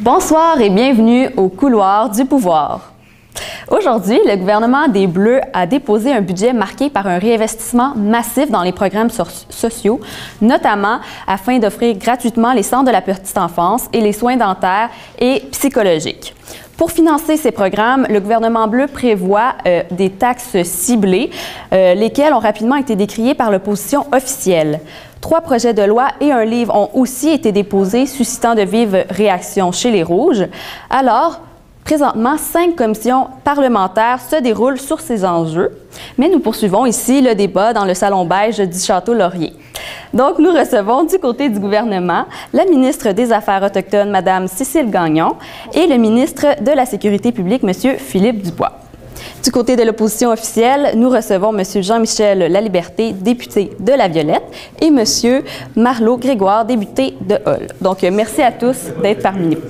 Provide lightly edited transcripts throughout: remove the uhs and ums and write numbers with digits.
Bonsoir et bienvenue au couloir du pouvoir. Aujourd'hui, le gouvernement des Bleus a déposé un budget marqué par un réinvestissement massif dans les programmes sociaux, notamment afin d'offrir gratuitement les centres de la petite enfance et les soins dentaires et psychologiques. Pour financer ces programmes, le gouvernement bleu prévoit des taxes ciblées, lesquelles ont rapidement été décriées par l'opposition officielle. 3 projets de loi et un livre ont aussi été déposés, suscitant de vives réactions chez les Rouges. Alors, présentement, 5 commissions parlementaires se déroulent sur ces enjeux, mais nous poursuivons ici le débat dans le salon beige du Château-Laurier. Donc, nous recevons du côté du gouvernement la ministre des Affaires autochtones, Mme Cécile Gagnon, et le ministre de la Sécurité publique, M. Philippe Dubois. Du côté de l'opposition officielle, nous recevons M. Jean-Michel Laliberté, député de La Violette, et M. Marlot Grégoire, député de Hull. Donc, merci à tous d'être parmi nous.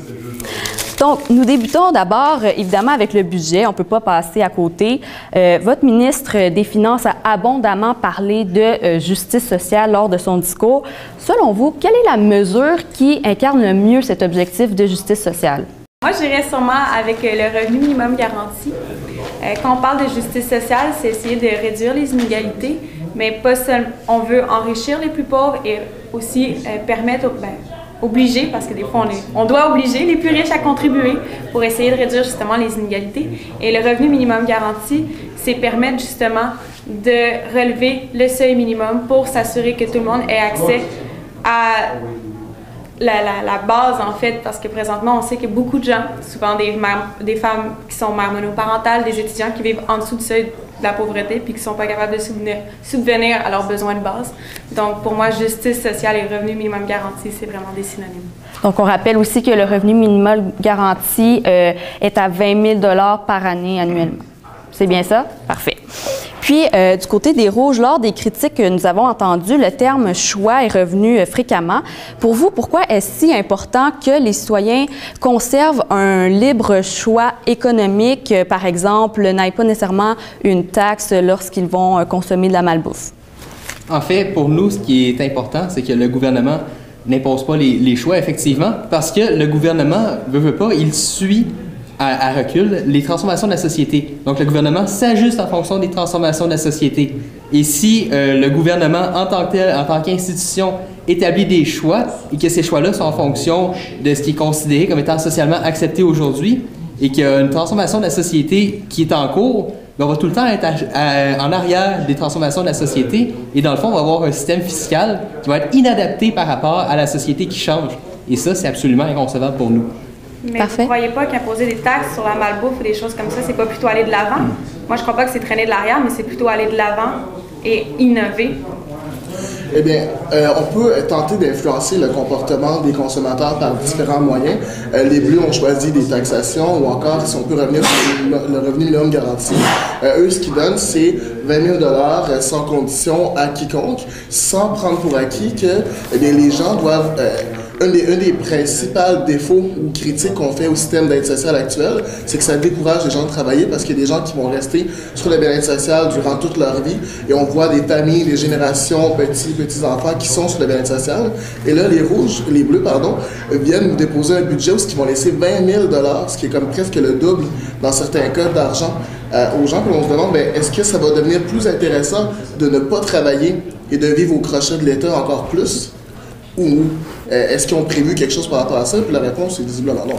Donc, nous débutons d'abord, évidemment, avec le budget. On ne peut pas passer à côté. Votre ministre des Finances a abondamment parlé de justice sociale lors de son discours. Selon vous, quelle est la mesure qui incarne le mieux cet objectif de justice sociale? Moi, j'irais sûrement avec le revenu minimum garanti. Quand on parle de justice sociale, c'est essayer de réduire les inégalités, mais pas seulement. On veut enrichir les plus pauvres et aussi permettre, obliger, parce que des fois on doit obliger les plus riches à contribuer pour essayer de réduire justement les inégalités. Et le revenu minimum garanti, c'est permettre justement de relever le seuil minimum pour s'assurer que tout le monde ait accès à la base, en fait, parce que présentement, on sait que beaucoup de gens, souvent des femmes qui sont mères monoparentales, des étudiants qui vivent en dessous du seuil de la pauvreté puis qui ne sont pas capables de subvenir à leurs besoins de base. Donc, pour moi, justice sociale et revenu minimum garanti, c'est vraiment des synonymes. Donc, on rappelle aussi que le revenu minimum garanti est à 20 000 $ par année annuellement. C'est bien ça? Parfait. Puis, du côté des Rouges, lors des critiques que nous avons entendues, le terme « choix » est revenu fréquemment. Pour vous, pourquoi est-ce si important que les citoyens conservent un libre choix économique, par exemple, n'aient pas nécessairement une taxe lorsqu'ils vont consommer de la malbouffe? En fait, pour nous, ce qui est important, c'est que le gouvernement n'impose pas les choix, effectivement, parce que le gouvernement, veut pas, il suit à recul les transformations de la société. Donc, le gouvernement s'ajuste en fonction des transformations de la société. Et si le gouvernement, en tant que tel, en tant qu'institution, établit des choix et que ces choix-là sont en fonction de ce qui est considéré comme étant socialement accepté aujourd'hui et qu'il y a une transformation de la société qui est en cours, on va tout le temps être en arrière des transformations de la société et dans le fond, on va avoir un système fiscal qui va être inadapté par rapport à la société qui change. Et ça, c'est absolument inconcevable pour nous. Mais Parfait. Vous ne croyez pas qu'imposer des taxes sur la malbouffe ou des choses comme ça, c'est pas plutôt aller de l'avant? Moi, je ne crois pas que c'est traîner de l'arrière, mais c'est plutôt aller de l'avant et innover. Eh bien, on peut tenter d'influencer le comportement des consommateurs par différents moyens. Les Bleus ont choisi des taxations ou encore, si on peut revenir sur le revenu minimum garanti, eux, ce qu'ils donnent, c'est 20 000 $ sans condition à quiconque, sans prendre pour acquis que les gens doivent... Un des principaux défauts ou critiques qu'on fait au système d'aide sociale actuel, c'est que ça décourage les gens de travailler parce qu'il y a des gens qui vont rester sur le bien-être social durant toute leur vie et on voit des familles, des générations, petits-enfants qui sont sur le bien-être social. Et là, les Bleus, viennent nous déposer un budget où ils vont laisser 20 000 $, ce qui est comme presque le double dans certains cas d'argent aux gens. Puis on se demande, est-ce que ça va devenir plus intéressant de ne pas travailler et de vivre au crochet de l'État encore plus? Ou est-ce qu'ils ont prévu quelque chose par rapport à ça? Puis la réponse est visiblement non.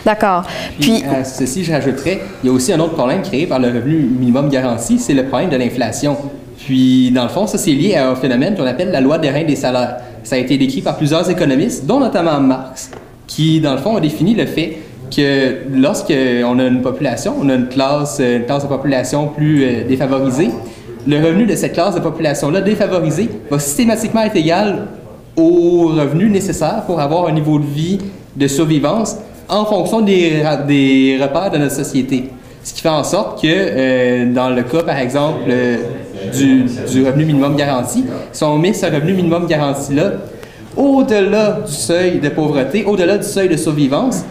D'accord. Puis, ceci, j'ajouterais, il y a aussi un autre problème créé par le revenu minimum garanti, c'est le problème de l'inflation. Puis, dans le fond, ça, c'est lié à un phénomène qu'on appelle la loi des reins des salaires. Ça a été décrit par plusieurs économistes, dont notamment Marx, qui, dans le fond, a défini le fait que lorsqu'on a une population, on a une classe de population plus défavorisée, le revenu de cette classe de population-là défavorisée va systématiquement être égal aux revenus nécessaires pour avoir un niveau de vie de survivance en fonction des repères de notre société. Ce qui fait en sorte que, dans le cas, par exemple, du revenu minimum garanti, si on met ce revenu minimum garanti-là au-delà du seuil de pauvreté, au-delà du seuil de survivance,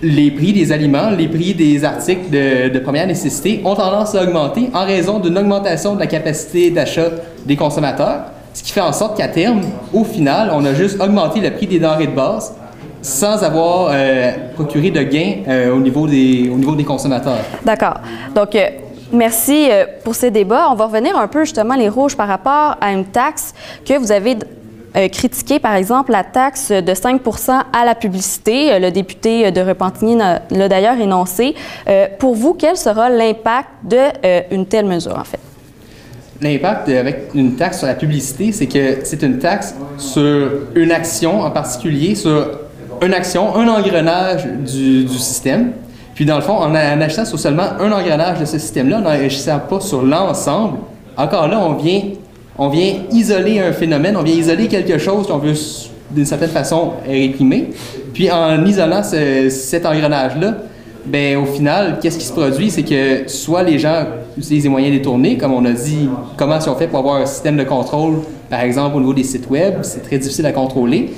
les prix des aliments, les prix des articles de première nécessité ont tendance à augmenter en raison d'une augmentation de la capacité d'achat des consommateurs, ce qui fait en sorte qu'à terme, au final, on a juste augmenté le prix des denrées de base sans avoir procuré de gains au niveau des consommateurs. D'accord. Donc, merci pour ces débats. On va revenir un peu justement, les rouges, par rapport à une taxe que vous avez critiquée, par exemple, la taxe de 5 % à la publicité. Le député de Repentigny l'a d'ailleurs énoncé. Pour vous, quel sera l'impact d'une telle mesure, en fait? L'impact avec une taxe sur la publicité, c'est que c'est une taxe sur une action en particulier, sur une action, un engrenage du système. Puis dans le fond, en achetant sur seulement un engrenage de ce système-là, en n'agissant pas sur l'ensemble, encore là, on vient isoler un phénomène, on vient isoler quelque chose qu'on veut d'une certaine façon réprimer. Puis en isolant cet engrenage-là, ben au final, qu'est-ce qui se produit? C'est que soit les gens utilisent des moyens détournés, comme on a dit, comment si on fait pour avoir un système de contrôle, par exemple au niveau des sites web, c'est très difficile à contrôler.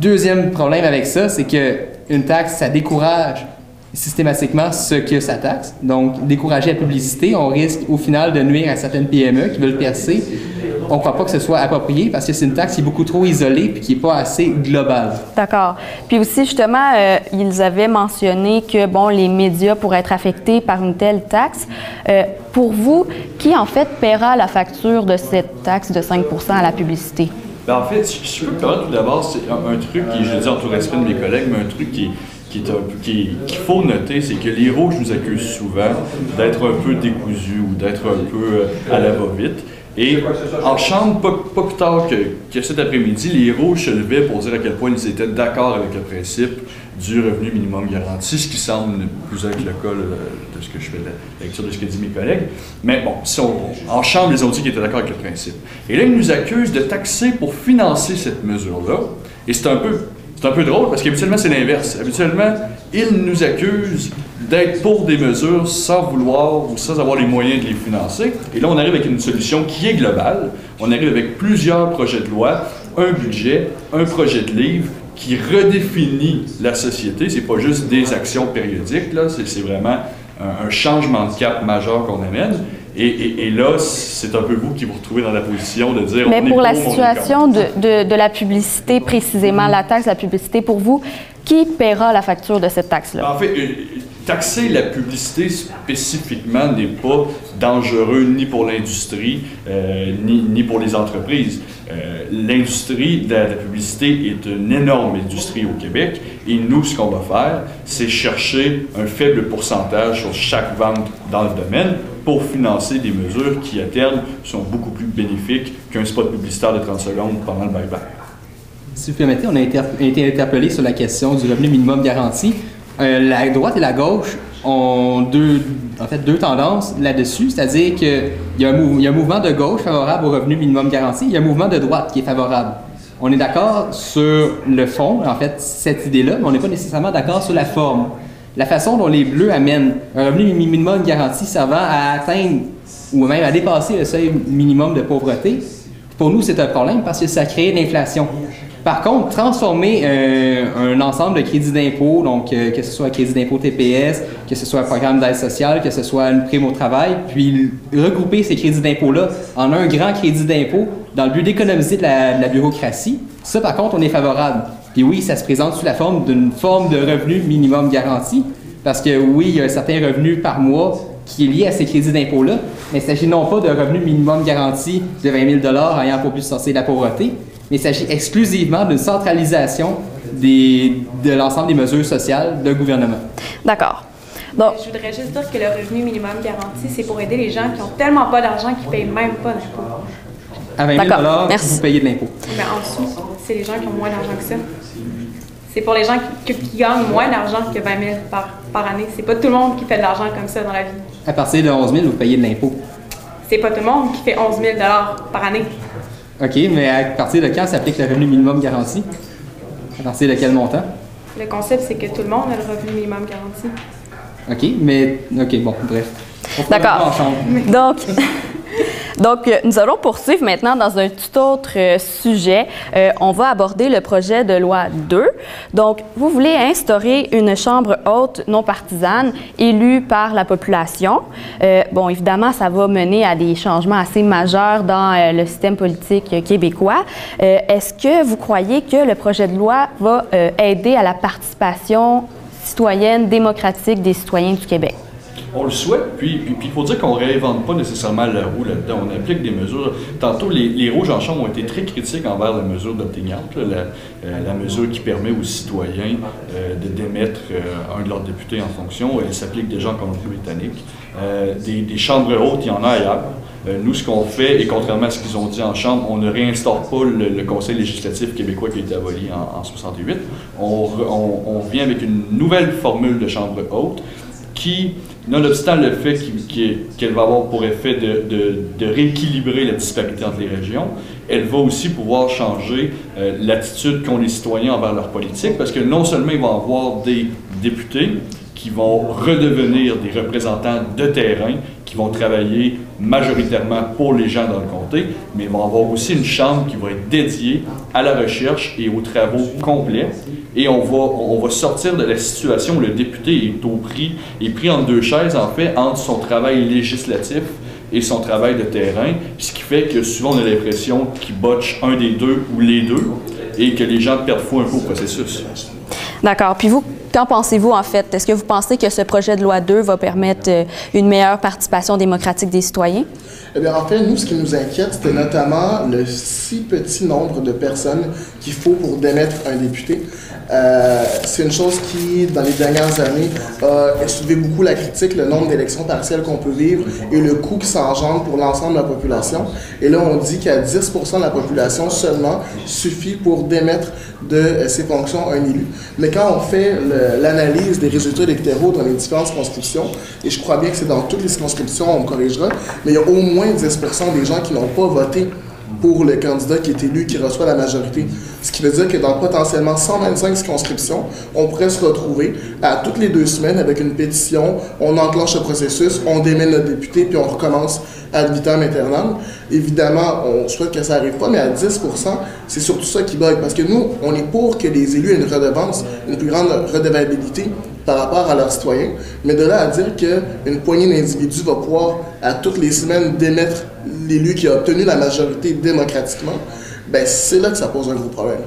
Deuxième problème avec ça, c'est qu'une taxe, ça décourage systématiquement ce que ça taxe. Donc, décourager la publicité, on risque au final de nuire à certaines PME qui veulent percer. On ne croit pas que ce soit approprié parce que c'est une taxe qui est beaucoup trop isolée et qui n'est pas assez globale. D'accord. Puis aussi, justement, ils avaient mentionné que, bon, les médias pourraient être affectés par une telle taxe. Pour vous, qui, en fait, paiera la facture de cette taxe de 5 % à la publicité? Bien, en fait, je peux parler tout d'abord, c'est un truc qui, je le dis en tout respect de mes collègues, mais un truc qu'il faut noter, c'est que les rouges nous accusent souvent d'être un peu décousus ou d'être un peu à la va-vite. Et en chambre, pas plus tard que cet après-midi, les rouges se levaient pour dire à quel point ils étaient d'accord avec le principe du revenu minimum garanti, ce qui semble plus être le cas de ce que je fais de la lecture de ce que disent mes collègues. Mais bon, en chambre, ils ont dit qu'ils étaient d'accord avec le principe. Et là, ils nous accusent de taxer pour financer cette mesure-là. Et c'est un peu drôle parce qu'habituellement, c'est l'inverse. Habituellement, ils nous accusent d'être pour des mesures sans vouloir ou sans avoir les moyens de les financer. Et là, on arrive avec une solution qui est globale. On arrive avec plusieurs projets de loi, un budget, un projet de livre qui redéfinit la société. C'est pas juste des actions périodiques, là. C'est vraiment un changement de cap majeur qu'on amène. Et là, c'est un peu vous qui vous retrouvez dans la position de dire... Mais pour la situation de la publicité, précisément, la taxe de la publicité, pour vous, qui paiera la facture de cette taxe-là? En fait, taxer la publicité spécifiquement n'est pas dangereux ni pour l'industrie, ni pour les entreprises. L'industrie de la publicité est une énorme industrie au Québec et nous, ce qu'on va faire, c'est chercher un faible pourcentage sur chaque vente dans le domaine pour financer des mesures qui, à terme, sont beaucoup plus bénéfiques qu'un spot publicitaire de 30 secondes pendant le bye-bye. Si vous permettez, on a été interpellé sur la question du revenu minimum garanti. La droite et la gauche ont deux tendances là-dessus, c'est-à-dire qu'il y a un mouvement de gauche favorable au revenu minimum garanti, il y a un mouvement de droite qui est favorable. On est d'accord sur le fond, en fait, cette idée-là, mais on n'est pas nécessairement d'accord sur la forme. La façon dont les Bleus amènent un revenu minimum garanti servant à atteindre ou même à dépasser le seuil minimum de pauvreté, pour nous, c'est un problème parce que ça crée de l'inflation. Par contre, transformer un ensemble de crédits d'impôt, donc que ce soit un crédit d'impôt TPS, que ce soit un programme d'aide sociale, que ce soit une prime au travail, puis regrouper ces crédits d'impôt-là en un grand crédit d'impôt dans le but d'économiser de la bureaucratie, ça, par contre, on est favorable. Puis oui, ça se présente sous la forme d'une forme de revenu minimum garanti, parce que oui, il y a un certain revenu par mois qui est lié à ces crédits d'impôt-là, mais il ne s'agit non pas de revenu minimum garanti de 20 000 $ ayant pour but de sortir de la pauvreté, mais il s'agit exclusivement d'une centralisation de l'ensemble des mesures sociales de gouvernement. D'accord. Donc, je voudrais juste dire que le revenu minimum garanti, c'est pour aider les gens qui n'ont tellement pas d'argent qu'ils ne payent même pas d'impôt. À 20 000 $, vous payez de l'impôt. Mais en dessous, c'est les gens qui ont moins d'argent que ça. C'est pour les gens qui gagnent moins d'argent que 20 000 par année. C'est pas tout le monde qui fait de l'argent comme ça dans la vie. À partir de 11 000, vous payez de l'impôt. C'est pas tout le monde qui fait 11 000 $ par année. OK, mais à partir de quand s'applique le revenu minimum garanti? À partir de quel montant? Le concept, c'est que tout le monde a le revenu minimum garanti. OK, mais... OK, bon, bref. D'accord. Donc, Donc, nous allons poursuivre maintenant dans un tout autre sujet. On va aborder le projet de loi 2. Donc, vous voulez instaurer une chambre haute non partisane élue par la population. Bon, évidemment, ça va mener à des changements assez majeurs dans le système politique québécois. Est-ce que vous croyez que le projet de loi va aider à la participation citoyenne démocratique des citoyens du Québec? On le souhaite, puis il faut dire qu'on ne réinvente pas nécessairement la roue là-dedans. On applique des mesures. Tantôt, les Rouges en Chambre ont été très critiques envers la mesure d'obtenante, la mesure qui permet aux citoyens de démettre un de leurs députés en fonction. Elle s'applique déjà en Colombie-Britannique. Des chambres hautes, il y en a ailleurs. Nous, ce qu'on fait, et contrairement à ce qu'ils ont dit en Chambre, on ne réinstaure pas le Conseil législatif québécois qui a été aboli en 68. On vient avec une nouvelle formule de chambre haute qui, nonobstant le fait qu'elle va avoir pour effet de rééquilibrer la disparité entre les régions, elle va aussi pouvoir changer l'attitude qu'ont les citoyens envers leur politique, parce que non seulement ils vont avoir des députés qui vont redevenir des représentants de terrain, qui vont travailler majoritairement pour les gens dans le comté, mais ils vont avoir aussi une chambre qui va être dédiée à la recherche et aux travaux complets. Et on va sortir de la situation où le député est pris entre deux chaises, en fait, entre son travail législatif et son travail de terrain, ce qui fait que souvent on a l'impression qu'il botche un des deux ou les deux et que les gens perdent foi un peu au processus. D'accord. Puis vous, qu'en pensez-vous en fait? Est-ce que vous pensez que ce projet de loi 2 va permettre une meilleure participation démocratique des citoyens? Eh bien, en fait, nous, ce qui nous inquiète, c'était notamment le si petit nombre de personnes qu'il faut pour démettre un député. C'est une chose qui, dans les dernières années, a soulevé beaucoup la critique, le nombre d'élections partielles qu'on peut vivre et le coût qui s'engendre pour l'ensemble de la population. Et là, on dit qu'à 10% de la population seulement suffit pour démettre de ses fonctions un élu. Mais quand on fait l'analyse des résultats électoraux dans les différentes circonscriptions, et je crois bien que c'est dans toutes les circonscriptions, on me corrigera, mais il y a au moins 10% des gens qui n'ont pas voté pour le candidat qui est élu, qui reçoit la majorité. Ce qui veut dire que dans potentiellement 125 circonscriptions, on pourrait se retrouver à toutes les 2 semaines avec une pétition, on enclenche le processus, on démet notre député, puis on recommence ad vitam aeternam. Évidemment, on souhaite que ça n'arrive pas, mais à 10%, c'est surtout ça qui bug. Parce que nous, on est pour que les élus aient une redevance, une plus grande redevabilité par rapport à leurs citoyens, mais de là à dire qu'une poignée d'individus va pouvoir, à toutes les semaines, démettre l'élu qui a obtenu la majorité démocratiquement, ben c'est là que ça pose un gros problème.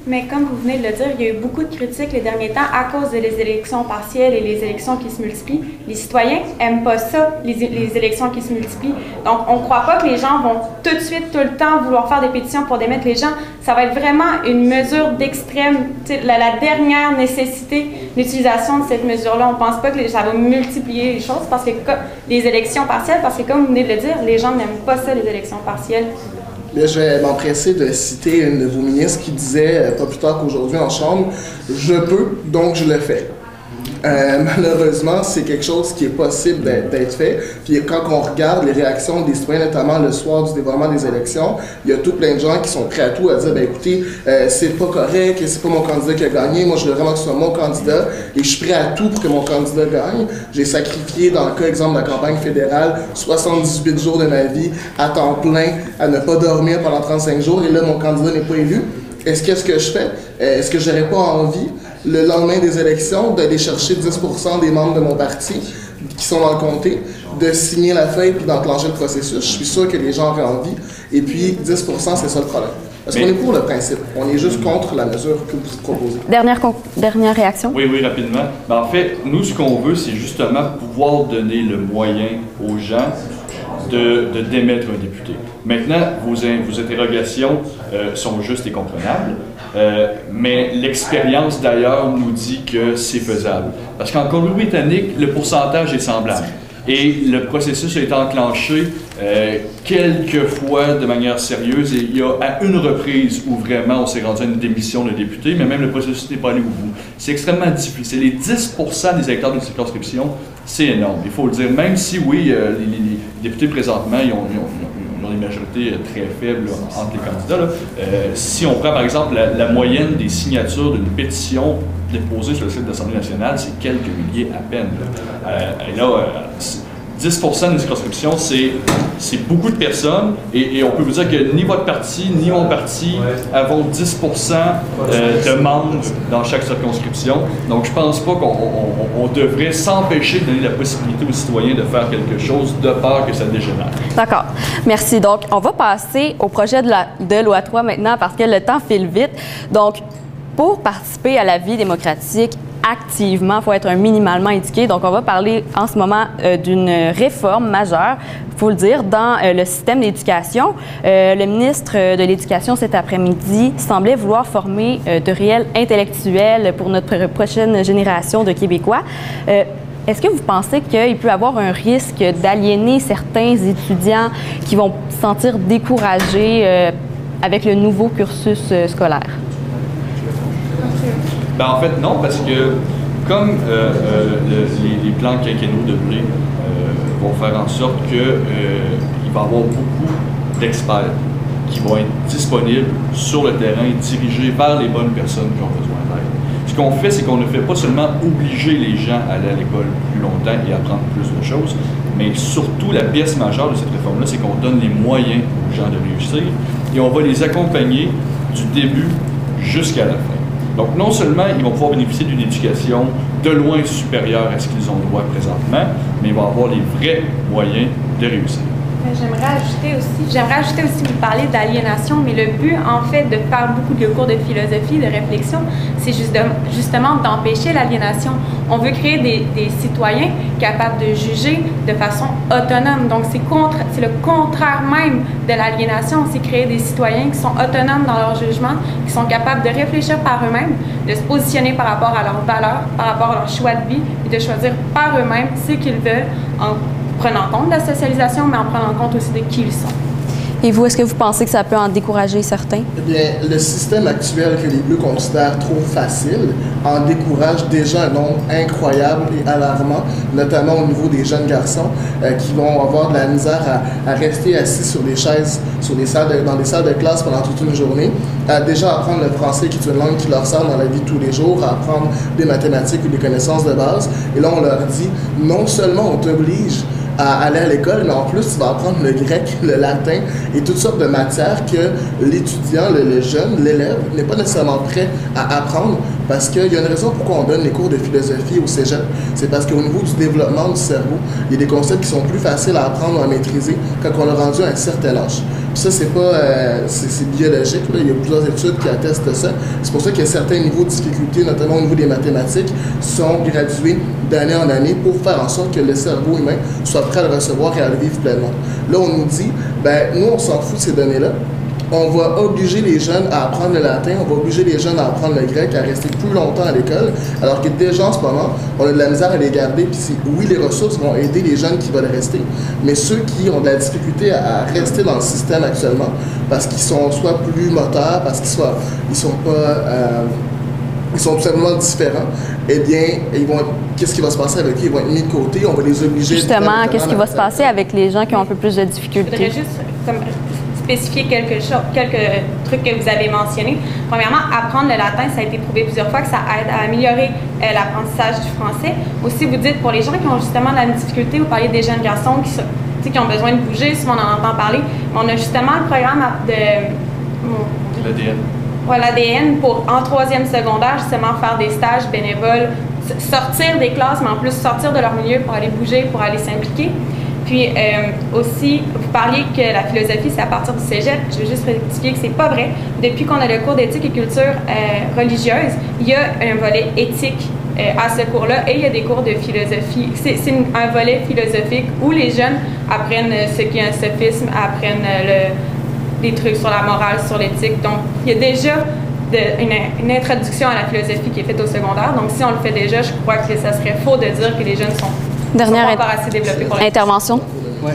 Mais comme vous venez de le dire, il y a eu beaucoup de critiques les derniers temps à cause des élections partielles et les élections qui se multiplient. Les citoyens n'aiment pas ça, les élections qui se multiplient. Donc, on ne croit pas que les gens vont tout de suite, tout le temps, vouloir faire des pétitions pour démettre les gens. Ça va être vraiment une mesure d'extrême, la dernière nécessité d'utilisation de cette mesure-là. On ne pense pas que ça va multiplier les choses, parce que les élections partielles, parce que comme vous venez de le dire, les gens n'aiment pas ça, les élections partielles. Là, je vais m'empresser de citer une de vos ministres qui disait, pas plus tard qu'aujourd'hui en Chambre, « Je peux, donc je le fais ». Malheureusement, c'est quelque chose qui est possible d'être fait. Puis quand on regarde les réactions des citoyens, notamment le soir du dévoilement des élections, il y a tout plein de gens qui sont prêts à tout, à dire, ben écoutez, c'est pas correct, c'est pas mon candidat qui a gagné, moi je veux vraiment que ce soit mon candidat, et je suis prêt à tout pour que mon candidat gagne. J'ai sacrifié, dans le cas exemple de la campagne fédérale, 78 jours de ma vie à temps plein, à ne pas dormir pendant 35 jours, et là mon candidat n'est pas élu. Qu'est-ce que je fais? Est-ce que j'aurais pas envie, le lendemain des élections, d'aller chercher 10% des membres de mon parti qui sont dans le comté, de signer la feuille puis d'enclencher le processus? Je suis sûr que les gens auraient envie. Et puis, 10%, c'est ça le problème. Parce qu'on est pour le principe. On est juste contre la mesure que vous proposez. Dernière réaction? Oui, rapidement. Ben, en fait, nous, ce qu'on veut, c'est justement pouvoir donner le moyen aux gens de démettre un député. Maintenant, vos interrogations sont justes et comprenables, mais l'expérience d'ailleurs nous dit que c'est faisable. Parce qu'en Colombie-Britannique, le pourcentage est semblable. Et le processus a été enclenché quelques fois de manière sérieuse, et il y a à une reprise où vraiment on s'est rendu à une démission de député, mais même le processus n'est pas allé au bout. C'est extrêmement difficile. Les 10% des électeurs d'une circonscription, c'est énorme. Il faut le dire, même si oui, les députés présentement, ils ont des majorités très faibles entre les candidats. Si on prend par exemple la moyenne des signatures d'une pétition déposée sur le site de l'Assemblée nationale, c'est quelques milliers à peine. Et là, 10% d'une circonscription, c'est beaucoup de personnes et on peut vous dire que ni votre parti, ni mon parti avons 10% de membres dans chaque circonscription. Donc, je pense pas qu'on devrait s'empêcher de donner la possibilité aux citoyens de faire quelque chose de peur que ça dégénère. D'accord. Merci. Donc, on va passer au projet de loi 3 maintenant parce que le temps file vite. Donc, pour participer à la vie démocratique, activement, il faut être minimalement éduqué. Donc, on va parler en ce moment d'une réforme majeure, il faut le dire, dans le système d'éducation. Le ministre de l'Éducation cet après-midi semblait vouloir former de réels intellectuels pour notre prochaine génération de Québécois. Est-ce que vous pensez qu'il peut y avoir un risque d'aliéner certains étudiants qui vont se sentir découragés avec le nouveau cursus scolaire? Ben, en fait, non, parce que comme les plans quinquennaux de Blé vont faire en sorte qu'il va y avoir beaucoup d'experts qui vont être disponibles sur le terrain, dirigés vers les bonnes personnes qui ont besoin d'aide. Ce qu'on fait, c'est qu'on ne fait pas seulement obliger les gens à aller à l'école plus longtemps et apprendre plus de choses, mais surtout la pièce majeure de cette réforme-là, c'est qu'on donne les moyens aux gens de réussir et on va les accompagner du début jusqu'à la fin. Donc, non seulement ils vont pouvoir bénéficier d'une éducation de loin supérieure à ce qu'ils ont droit présentement, mais ils vont avoir les vrais moyens de réussir. J'aimerais ajouter aussi, vous parlez d'aliénation, mais le but, en fait, de faire beaucoup de cours de philosophie, de réflexion, c'est justement d'empêcher l'aliénation. On veut créer des citoyens capables de juger de façon autonome. Donc, c'est le contraire même de l'aliénation. C'est créer des citoyens qui sont autonomes dans leur jugement, qui sont capables de réfléchir par eux-mêmes, de se positionner par rapport à leurs valeurs, par rapport à leur choix de vie, et de choisir par eux-mêmes ce qu'ils veulent en prenant en compte de la socialisation, mais en prenant en compte aussi de qui ils sont. Et vous, est-ce que vous pensez que ça peut en décourager certains? Eh bien, le système actuel que les Bleus considèrent trop facile en décourage déjà un nombre incroyable et alarmant, notamment au niveau des jeunes garçons qui vont avoir de la misère à rester assis sur des chaises, dans des salles de classe pendant toute une journée, à déjà apprendre le français qui est une langue qui leur sert dans la vie de tous les jours, à apprendre des mathématiques ou des connaissances de base. Et là, on leur dit, non seulement on t'oblige à aller à l'école, mais en plus, tu vas apprendre le grec, le latin et toutes sortes de matières que l'étudiant, le jeune, l'élève n'est pas nécessairement prêt à apprendre parce qu'il y a une raison pourquoi on donne les cours de philosophie au cégep. C'est parce qu'au niveau du développement du cerveau, il y a des concepts qui sont plus faciles à apprendre ou à maîtriser quand on a rendu à un certain âge. Puis ça, c'est pas, c'est biologique, là. Il y a plusieurs études qui attestent ça. C'est pour ça qu'il y a certains niveaux de difficulté, notamment au niveau des mathématiques, sont gradués d'année en année pour faire en sorte que le cerveau humain soit prêt à le recevoir et à le vivre pleinement. Là, on nous dit, ben nous, on s'en fout de ces données-là. On va obliger les jeunes à apprendre le latin, on va obliger les jeunes à apprendre le grec, à rester plus longtemps à l'école, alors que déjà en ce moment, on a de la misère à les garder. Puis oui, les ressources vont aider les jeunes qui veulent rester, mais ceux qui ont de la difficulté à rester dans le système actuellement, parce qu'ils sont soit plus moteurs, parce qu'ils sont tout simplement différents, eh bien, qu'est-ce qui va se passer avec eux? Ils vont être mis de côté, on va les obliger... Justement, qu'est-ce qui va se passer avec les gens qui ont un peu plus de difficultés? Je voudrais juste spécifier quelques trucs que vous avez mentionnés. Premièrement, apprendre le latin, ça a été prouvé plusieurs fois que ça aide à améliorer l'apprentissage du français. Aussi, vous dites, pour les gens qui ont justement de la difficulté, vous parlez des jeunes garçons qui ont besoin de bouger, souvent on en entend parler, mais on a justement le programme de... L'ADN. Voilà, l'ADN pour, en troisième secondaire, justement faire des stages bénévoles, sortir des classes, mais en plus sortir de leur milieu pour aller bouger, pour aller s'impliquer. Puis aussi, vous parliez que la philosophie, c'est à partir du cégep. Je veux juste rectifier que c'est pas vrai. Depuis qu'on a le cours d'éthique et culture religieuse, il y a un volet éthique à ce cours-là et il y a des cours de philosophie. C'est un volet philosophique où les jeunes apprennent ce qu'est un sophisme, apprennent des trucs sur la morale, sur l'éthique. Donc, il y a déjà une introduction à la philosophie qui est faite au secondaire. Donc, si on le fait déjà, je crois que ça serait faux de dire que les jeunes sont Dernière pas encore assez développés pour intervention. Ouais.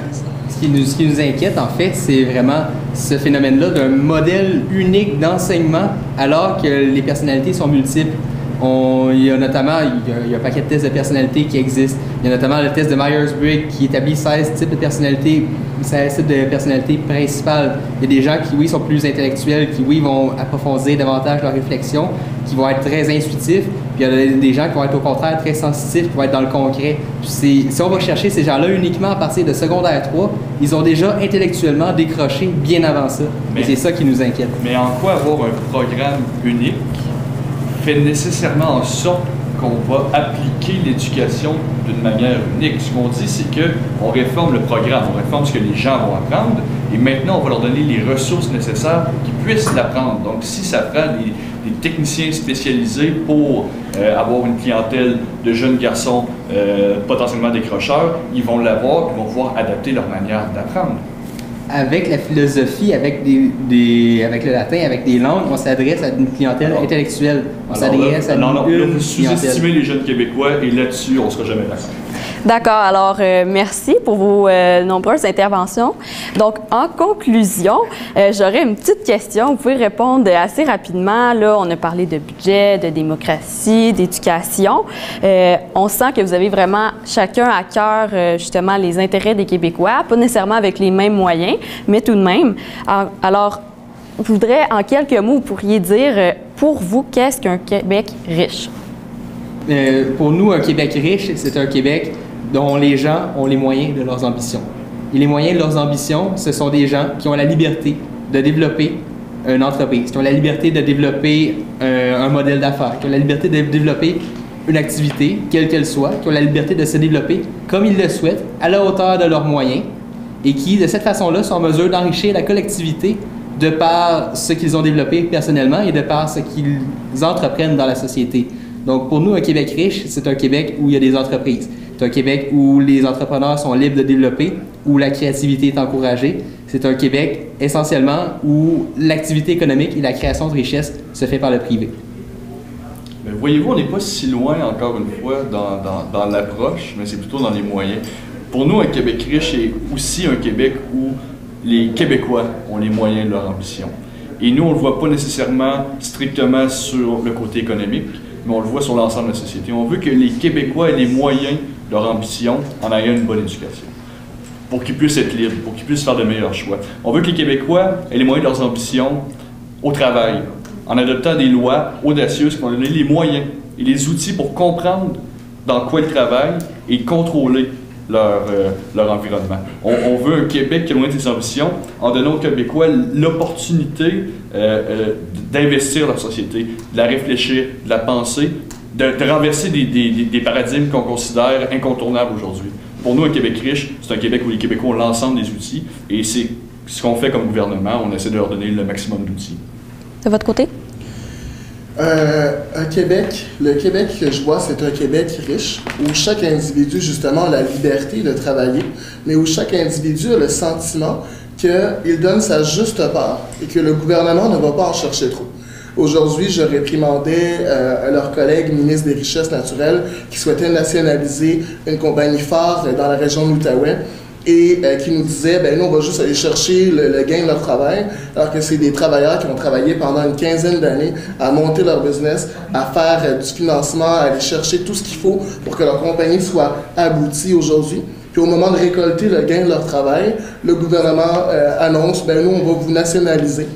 Ce qui nous inquiète, en fait, c'est vraiment ce phénomène-là d'un modèle unique d'enseignement alors que les personnalités sont multiples. Il y a notamment il y a un paquet de tests de personnalité qui existent. Il y a notamment le test de Myers-Briggs qui établit 16 types de personnalités, 16 types de personnalités principales. Il y a des gens qui, oui, sont plus intellectuels, qui, oui, vont approfondir davantage leur réflexion. qui vont être très intuitifs, puis il y a des gens qui vont être au contraire très sensitifs, qui vont être dans le concret. Si on va chercher ces gens-là uniquement à partir de secondaire 3, ils ont déjà intellectuellement décroché bien avant ça. Et c'est ça qui nous inquiète. Mais en quoi avoir un programme unique fait nécessairement en sorte qu'on va appliquer l'éducation d'une manière unique? Ce qu'on dit, c'est qu'on réforme le programme, on réforme ce que les gens vont apprendre, et maintenant, on va leur donner les ressources nécessaires pour qu'ils puissent l'apprendre. Donc, si ça prend des techniciens spécialisés pour avoir une clientèle de jeunes garçons potentiellement décrocheurs, ils vont l'avoir, ils vont pouvoir adapter leur manière d'apprendre. Avec la philosophie, avec le latin, avec des langues, on s'adresse à une clientèle intellectuelle. On s'adresse à une clientèle. Vous sous-estimez les jeunes Québécois et là-dessus, on ne sera jamais d'accord. D'accord. Alors, merci pour vos nombreuses interventions. Donc, en conclusion, j'aurais une petite question. Vous pouvez répondre assez rapidement. Là, on a parlé de budget, de démocratie, d'éducation. On sent que vous avez vraiment chacun à cœur, justement, les intérêts des Québécois, pas nécessairement avec les mêmes moyens, mais tout de même. Alors, je voudrais, en quelques mots, vous pourriez dire, pour vous, qu'est-ce qu'un Québec riche? Pour nous, un Québec riche, c'est un Québec dont les gens ont les moyens de leurs ambitions. Et les moyens de leurs ambitions, ce sont des gens qui ont la liberté de développer une entreprise, qui ont la liberté de développer un modèle d'affaires, qui ont la liberté de développer une activité, quelle qu'elle soit, qui ont la liberté de se développer comme ils le souhaitent, à la hauteur de leurs moyens, et qui, de cette façon-là, sont en mesure d'enrichir la collectivité de par ce qu'ils ont développé personnellement et de par ce qu'ils entreprennent dans la société. Donc, pour nous, un Québec riche, c'est un Québec où il y a des entreprises. C'est un Québec où les entrepreneurs sont libres de développer, où la créativité est encouragée. C'est un Québec, essentiellement, où l'activité économique et la création de richesses se fait par le privé. Mais voyez-vous, on n'est pas si loin, encore une fois, dans l'approche, mais c'est plutôt dans les moyens. Pour nous, un Québec riche est aussi un Québec où les Québécois ont les moyens de leur ambition. Et nous, on ne le voit pas nécessairement strictement sur le côté économique, mais on le voit sur l'ensemble de la société. On veut que les Québécois aient les moyens de leur ambition en ayant une bonne éducation, pour qu'ils puissent être libres, pour qu'ils puissent faire de meilleurs choix. On veut que les Québécois aient les moyens de leurs ambitions au travail, en adoptant des lois audacieuses qui vont donner les moyens et les outils pour comprendre dans quoi ils travaillent et contrôler leur environnement. On veut un Québec qui a loin de ses ambitions en donnant aux Québécois l'opportunité d'investir leur société, de la réfléchir, de la penser, de renverser des paradigmes qu'on considère incontournables aujourd'hui. Pour nous, un Québec riche, c'est un Québec où les Québécois ont l'ensemble des outils et c'est ce qu'on fait comme gouvernement, on essaie de leur donner le maximum d'outils. De votre côté? Le Québec que je vois, c'est un Québec riche, où chaque individu, justement, a la liberté de travailler, mais où chaque individu a le sentiment qu'il donne sa juste part et que le gouvernement ne va pas en chercher trop. Aujourd'hui, je réprimandais leur collègue ministre des Richesses naturelles qui souhaitait nationaliser une compagnie phare dans la région de l'Outaouais et qui nous disait, ben nous, on va juste aller chercher le gain de leur travail, alors que c'est des travailleurs qui ont travaillé pendant une quinzaine d'années à monter leur business, à faire du financement, à aller chercher tout ce qu'il faut pour que leur compagnie soit aboutie aujourd'hui. Puis au moment de récolter le gain de leur travail, le gouvernement annonce, ben nous, on va vous nationaliser.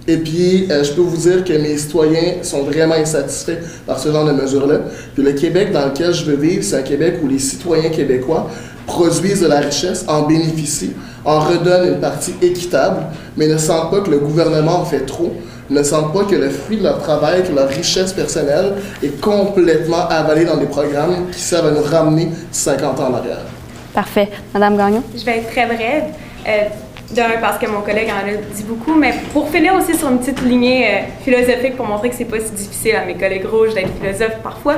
Et puis, je peux vous dire que mes citoyens sont vraiment insatisfaits par ce genre de mesures-là. Puis le Québec dans lequel je veux vivre, c'est un Québec où les citoyens québécois produisent de la richesse, en bénéficient, en redonnent une partie équitable, mais ne sentent pas que le gouvernement en fait trop, ne sentent pas que le fruit de leur travail, que leur richesse personnelle est complètement avalée dans des programmes qui servent à nous ramener 50 ans en arrière. Parfait. Madame Gagnon? Je vais être très brève. D'un, parce que mon collègue en a dit beaucoup, mais pour finir aussi sur une petite lignée philosophique pour montrer que c'est pas si difficile à mes collègues rouges d'être philosophes parfois.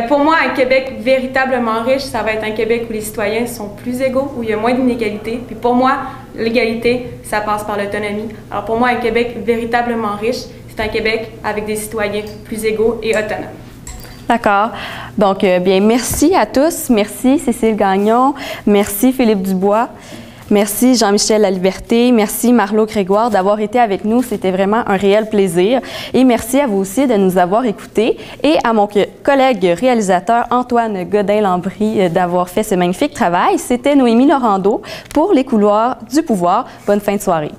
Pour moi, un Québec véritablement riche, ça va être un Québec où les citoyens sont plus égaux, où il y a moins d'inégalités. Puis pour moi, l'égalité, ça passe par l'autonomie. Alors pour moi, un Québec véritablement riche, c'est un Québec avec des citoyens plus égaux et autonomes. D'accord. Donc, bien, merci à tous. Merci Cécile Gagnon. Merci Philippe Dubois. Merci Jean-Michel Laliberté, merci Marlo Grégoire d'avoir été avec nous. C'était vraiment un réel plaisir. Et merci à vous aussi de nous avoir écoutés et à mon collègue réalisateur Antoine Godin-Lambry d'avoir fait ce magnifique travail. C'était Noémie Laurando pour Les couloirs du pouvoir. Bonne fin de soirée.